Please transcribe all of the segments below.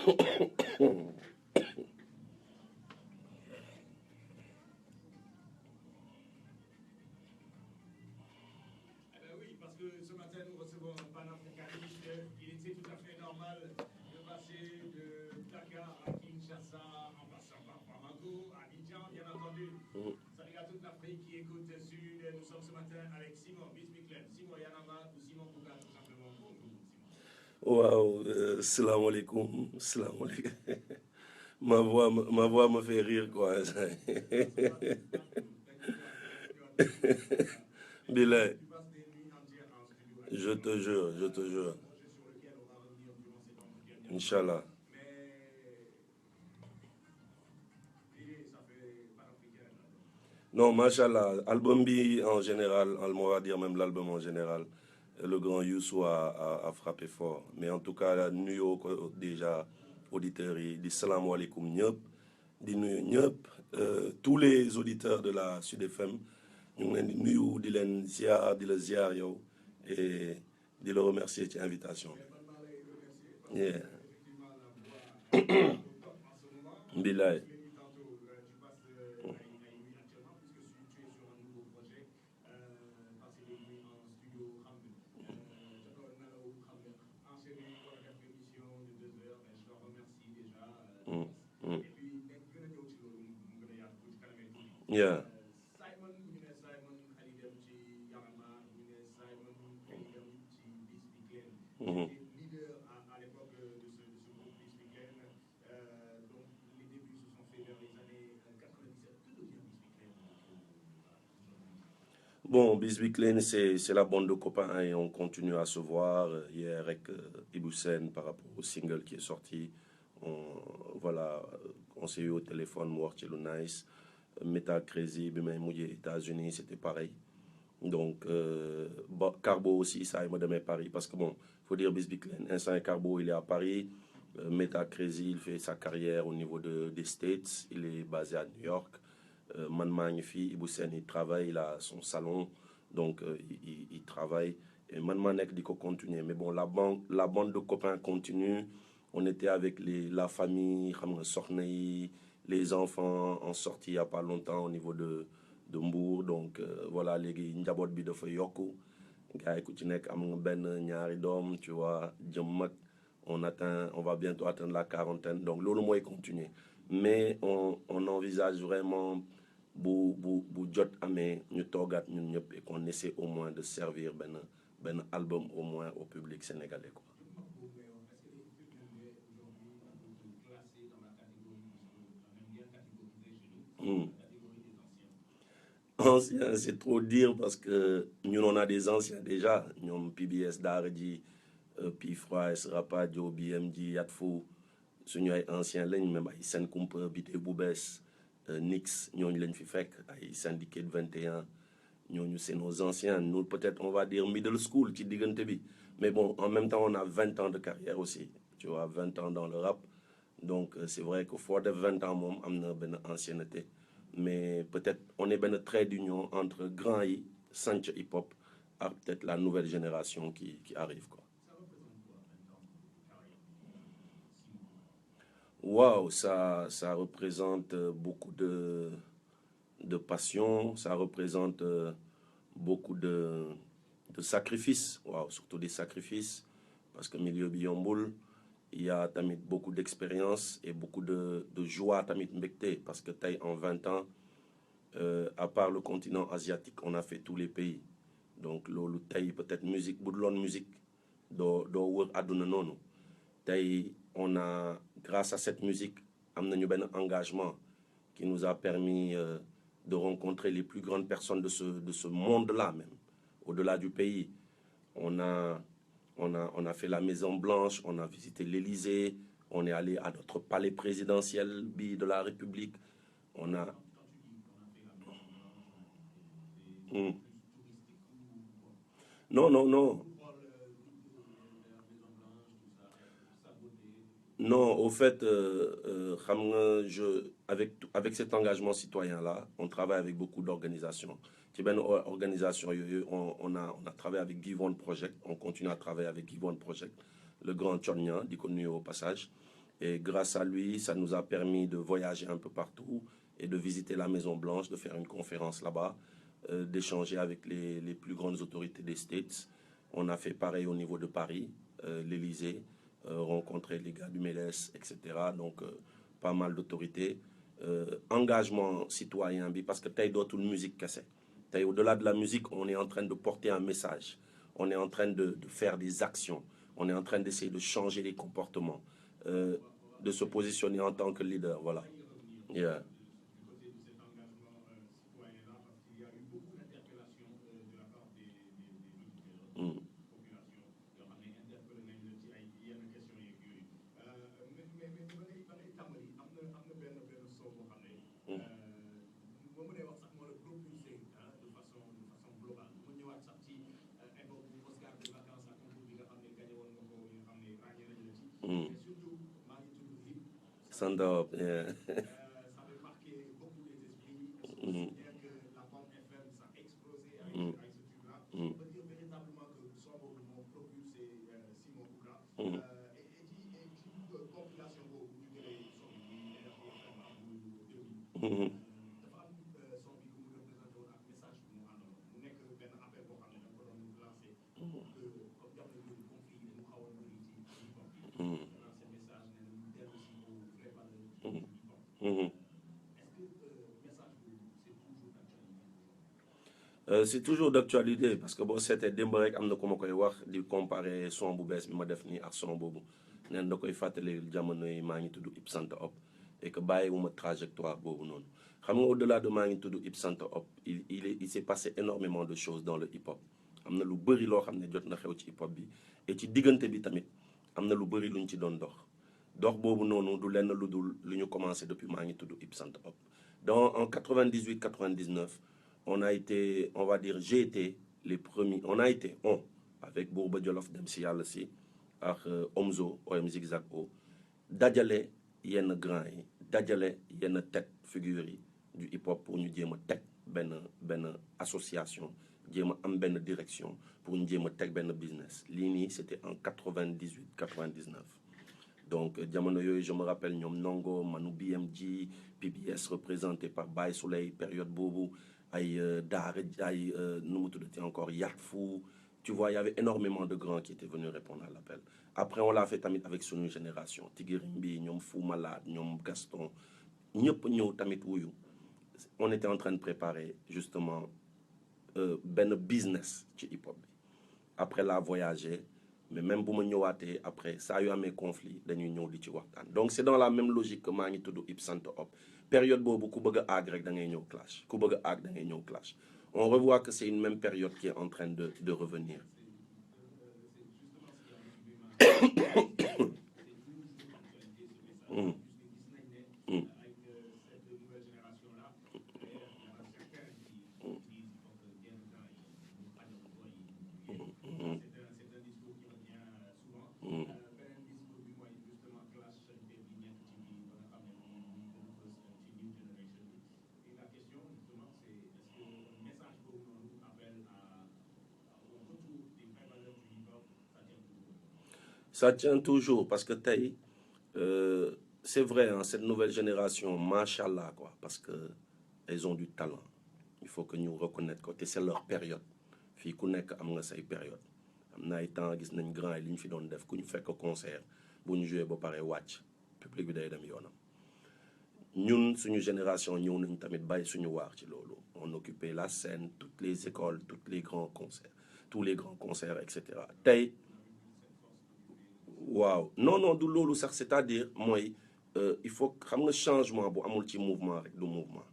Oui, parce que ce matin, nous recevons un panafricaniste. Il était tout à fait normal de passer de Dakar à Kinshasa, en passant par Bamako, à Abidjan, bien entendu. Salut à toute l'Afrique qui écoute Sud. Nous sommes ce matin avec Simon Bisbiklen, Simon Yanama ou Simon Bouga, tout simplement. Bonjour, Simon. Waouh, salam alaikum, salam alaikum. Ma voix me fait rire, quoi. Bilay, je te jure, je te jure. Inch'Allah. Non, machallah, album B en général, on va dire même l'album en général, le grand Youssou a frappé fort. Mais en tout cas, New York, déjà, auditeurs, il dit salam alaikum ñëpp, di nuyu ñëpp, tous les auditeurs de la Sud FM, ñu ngi leen di nuyu, di leen ziar, di la ziar yow, et di la remercier ci invitation. Yeah. Bilay. Yeah. Leader à l'époque de ce groupe Bisbiklen. Donc les débuts se sont faits vers les années 97. Que devient Bisbiklen aujourd'hui? Bon, Bisbiklen, c'est la bande de copains hein, et on continue à se voir hier avec Iboussen par rapport au single qui est sorti. Voilà, on s'est eu au téléphone, moi, Chelo Nice, Metal Crazy, Bimay Mouye, États-Unis, c'était pareil. Donc, Carbo aussi, ça, il m'a donné Paris. Parce que bon, il faut dire Bisbiklen, instant Carbo, il est à Paris. Metal Crazy, il fait sa carrière au niveau des States. Il est basé à New York. Man Magnifi, Iboussen, il travaille, il a son salon. Donc, il travaille. Et Man Manek dit qu'on continue. Mais bon, la bande de copains continue. On était avec la famille, les enfants en sortie il n'y a pas longtemps au niveau de Mbour. Donc, voilà, les njabot bi dafa yokku. Gars, ku ci nek am nga ben ñaari dom, tu vois, jëm on va bientôt atteindre la quarantaine. Donc, lolu moy continuer. Mais on envisage vraiment bu jot amé ñu togat ñun ñëpp et qu'on essaie au moins de servir ben album au moins au public sénégalais quoi. Anciens, c'est trop dire parce que nous on a des anciens déjà. Nous avons PBS Dardi, Pifra, Rapadio, BMG, Yatfou. Nous sommes anciens, même ay Sen Kumpa, Bité Boubès, Nix, nous avons fait ay Syndicate 21. Nous, c'est nos anciens. Nous, peut-être, on va dire middle school, mais bon, en même temps, on a 20 ans de carrière aussi. Tu vois, 20 ans dans le rap. Donc, c'est vrai qu'au fond de 20 ans, on a une ancienneté. Mais peut-être, on est un trait d'union entre grand et Sanche hip-hop et peut-être la nouvelle génération qui arrive. Quoi. Waouh, ça représente beaucoup de passion, ça représente beaucoup de sacrifices, wow, surtout des sacrifices, parce que milieu Biyomboul, il y a tamit beaucoup d'expérience et beaucoup de joie tamit mbekté, parce que taille en 20 ans, à part le continent asiatique, on a fait tous les pays. Donc, le taille peut-être musique, boudlon musique, do wër aduna nonou. Taille, on a, grâce à cette musique, amené un engagement qui nous a permis de rencontrer les plus grandes personnes de ce monde-là même, au-delà du pays. On a fait la Maison Blanche, on a visité l'Élysée, on est allé à notre palais présidentiel de la République. On a... Non, non, non. Non, au fait, avec cet engagement citoyen-là, on travaille avec beaucoup d'organisations. C'est bien une organisation, on a travaillé avec Give One Project, on continue à travailler avec Give One Project, le grand Tchonnian, dit connu au passage. Et grâce à lui, ça nous a permis de voyager un peu partout et de visiter la Maison Blanche, de faire une conférence là-bas, d'échanger avec les plus grandes autorités des States. On a fait pareil au niveau de Paris, l'Élysée, rencontrer les gars du MEDES, etc. Donc, pas mal d'autorités. Engagement citoyen, parce que tey dootul musique kese. Tey, au-delà de la musique, on est en train de porter un message. On est en train de faire des actions. On est en train d'essayer de changer les comportements, de se positionner en tant que leader. Voilà. Yeah. Du côté de cet engagement citoyen-là, parce qu'il y a eu beaucoup d'interpellations de la part des populations yoo xam ne interpellé nañ la ci ay yenn questions yeeg yooyu mais ba ngay tàmbali am na benn son boo xam ne boo mënee wax sax moo la propulsé de façon globale mu ñëwaat sax ci époque bu Oscar des vacances ak concours bi nga xam ne gagné woon nga ko nga xam ne ràññee nañ la ci mais surtout maa ngi tudd Hip Stand up, yeah. ça avait marqué beaucoup les esprits. On se souvient que la bande FM, ça a explosé avec ce tube-là. On peut dire véritablement que son boobu moo propulsé Simon Koura. Et ci compilation boobu ñu jëlee son bi Énergie FM ak bu début. dafa am son bi ku mu représenté woon ak message bu mu àndaloon mu nekk benn appel boo xam ne da nga ko doon lancé. comme jamono jooju conflit yi dañu xawoon bëri ci hip hop bi. lancé message ne ñu dellu si aux vraies valeurs du hip hop. C'est toujours d'actualité parce que bon c'était démb rek am na ku ma koy wax di comparer son bu bees bi ma def nii ak son boobu neen da koy fàttali jamono yi maa ngi tudd Hip Sant Up et que bàyyiwuma trajectoire boobu noonu xam nga au-delà de maa ngi tudd Hip Sant Up il s'est passé énormément de choses dans le hip hop am na lu bëri loo xam ne jot na xew ci hip hop bi et ci diggante bi tamit am na lu bëri luñ ci doon dox boobu noonu du lenn lu dul lu ñu commencé depuis maa ngi tudd Hip Sant Up en 98 99 on a été, on va dire, j'ai été les premiers, avec Bourba Djolof dem si yàlla si ak Omzo OM Zigzag O dajale yenn grand yi dajale yenn tête figure yi du hip hop pour ñu jéem a teg benn association jéem a am benn direction pour ñu jéem a teg benn business lii nii c'était en 98 99 donc jamono yooyu je me rappelle ñoom Nongo Manu BMG PBS représenté par Baye Soleil période boobu ay Daara ay nu mu tuddati encore Yatfou tu vois il y avait énormément de grands qui étaient venus répondre à l'appel après on l'a fait tamit avec sunu génération Tiguirimbi ñoom Fou Malade ñoom Gaston ñëpp ñëw tamit wuyu on était en train de préparer justement benn business ci hip hop bi après la voyager mais même bu ma ñëwaatee après saa yu amee conflit dañuy ñëw di ci waxtaan donc c'est dans la même logique que maa ngi tudd Hip Sant Up période boobu ku bëgg a àgg rek da ngay ñëw clash ku bëgg a àgg da ngay ñëw clash on revoit que c'est une même période qui est en train de revenir. Ça tient toujours parce que tey c'est vrai hein, cette nouvelle génération machallah quoi parce que elles ont du talent il faut que ñu reconnaître ko te c'est leur période fii ku nekk am nga say période am na ay temps gis nañ grand yi li ñu fi doon def ku ñu fekk concert bu ñu joué ba pare wàcc public bi day dem yoonam ñun suñu génération ñëw nañ tamit bàyyi suñu waar ci loolu on occupait la scène toutes les écoles tous les grands concerts etc tey waaw non du loolu sax c'est-à-dire mooy il faut xam nga changement bu amul ci mouvement rek du mouvement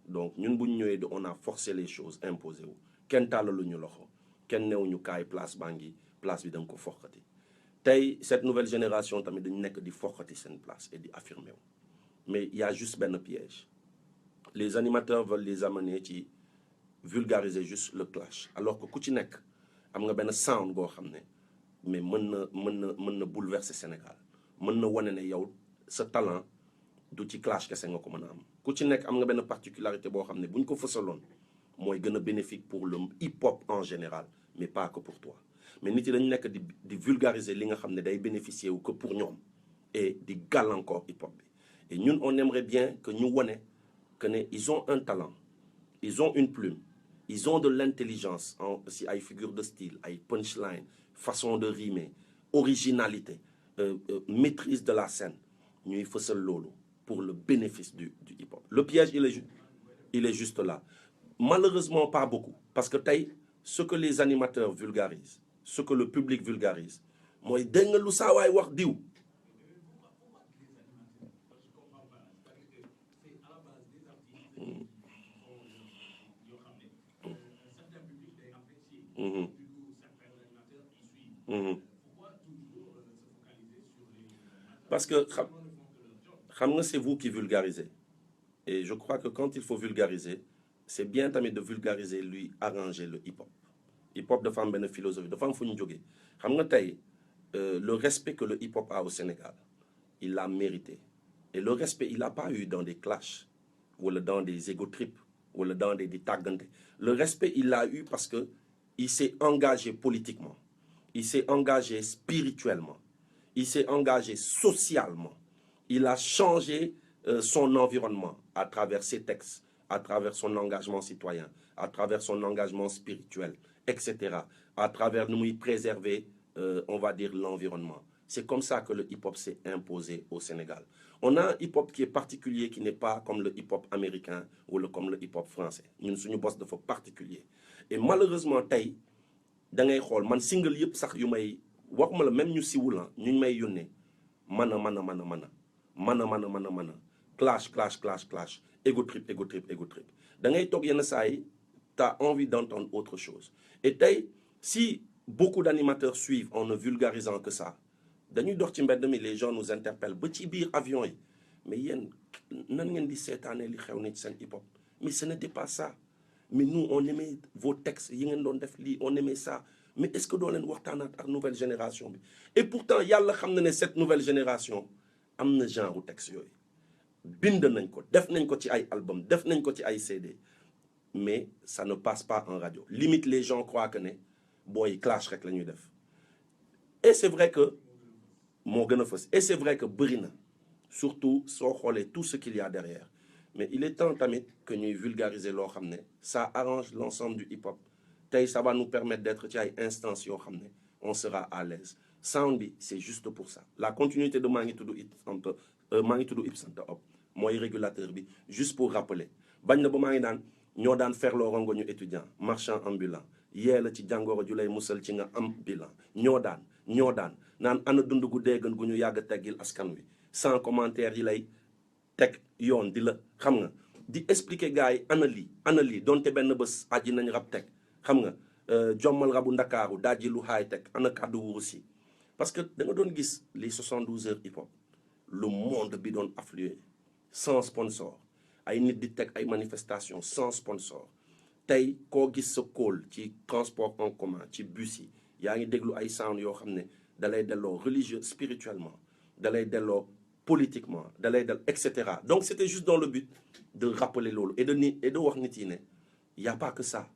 donc ñun bu ñu ñëwee on a forcé les choses imposé wu kenn tàllalu ñu loxo kenn newuñu kaay place baa ngi place bi da nga ko foqati tey cette nouvelle génération tamit dañu nekk di foqati seen place et di affirmer wu mais il y a juste benn piège les animateurs veulent les amener ci vulgariser juste le clash alors que ku ci nekk am nga benn sound boo xam ne mais mën na bouleverser Sénégal mën na wane ne yow sa talent du ci clash kese nga ko mën a am ku ci nekk am nga benn particularité boo xam ne bu ñu ko fësaloon mooy gën a bénéfique pour le hip-hop en général mais pas que pour toi mais nit yi dañu nekk di vulgariser li nga xam ne day bénéficier wu que pour ñoom et di gàllankoor hip-hop bi et ñun on aimerait bien que ñu wone que ne ils ont un talent ils ont une plume ils ont de l'intelligence si ay figure de style ay punchline façon de rimer originalité maîtrise de la scène ñuy fësal loolu pour le bénéfice du hip-hop le piège il est juste là malheureusement pas beaucoup parce que tey ce que les animateurs vulgarisent ce que le public vulgarise mooy dégg nga lu saa waay wax diw parce que xam nga c'est vous qui vulgarisez et je crois que quand il faut vulgariser c'est bien tamit de vulgariser lui arranger le hip-hop hip-hop dafa am benn philosophie dafa am fu ñu jógee xam nga tey le respect que le hip-hop a au Sénégal il l'a mérité et le respect il l'a pas eu dans des clashs wala dans des ego trips wala dans des di tàggante le respect il l'a eu parce que il s'est engagé politiquement il s'est engagé spirituellement il s'est engagé socialement il a changé son environnement à travers ses textes à travers son engagement citoyen à travers son engagement spirituel etc à travers nu muy préserver on va dire l'environnement c'est comme ça que le hip-hop s'est imposé au Sénégal on a un hip-hop qui est particulier qui n'est pas comme le hip-hop américain ou comme le hip-hop français ñun suñu bos dafa particulier et malheureusement tey da ngay xool man single yëpp sax yu may waxuma la même ñu siwul ñu may yónnee mën a clash ego trip da ngay toog yenn saa yi t'as envie d'entendre autre chose et tey si beaucoup d'animateurs suivent en ne vulgarisant que ça dañuy dox ci mbedd mi les gens nous interpellent ba ci biir avion yi mais yéen nan ngeen di seetaanee li xew ni ci seen hip-hop mais ce n'était pas ça mais nous on aimait vos textes yi ngeen doon def lii on aimait ça mais est-ce que doo leen waxtaanaat ak nouvelle génération bi et pourtant yàlla xam na ne cette nouvelle génération am na genre texte yooyu bind nañ ko def nañ ko ci ay album def nañ ko ci ay CD mais ça ne passe pas en radio limite les gens croient que ne booy clash rek la ñuy def et c'est vrai que moo gën a fës et c'est vrai que bëri na surtout soo xoolee tout ce qu'il y a derrière mais il est temps tamit que ñuy vulgariser loo xam ne ça arrange l'ensemble du hip-hop tey ça va nous permettre d'être ci ay instances yoo xam ne on sera à l'aise sound bi c'est juste pour ça la continuité de maa ngi tudd Hip-Center Up mooy régulateur bi juste pour rappeler bañ na ba maa ngi daan ñoo daan ferloo rongo ñu étudiant marchand ambulant yee la ci jàngoro ju lay musal ci nga am bilan ñoo daan naan ana dund gu déggan gu ñu yàgg teggil askan wi sans commentaire yi lay teg yoon di la xam nga di expliquer gars yi ana lii donte benn bés aji nañ rab teg xam nga jommal rabu ndakaaru daaji lu haay teg ana kàddu wurus yi parce que da nga doon gis les 72 heures hip hop le monde bi doon affluer sans sponsor ay nit di teg ay manifestations sans sponsor tey koo gis sa kóol ci transport en commun ci bus yi yaa ngi déglu ay sound yoo xam ne dalay delloo religieux spirituellement dalay delloo politiquement dalay del etc donc c'était juste dans le but de rappeler loolu et de wax nit yi ne y a pas que ça.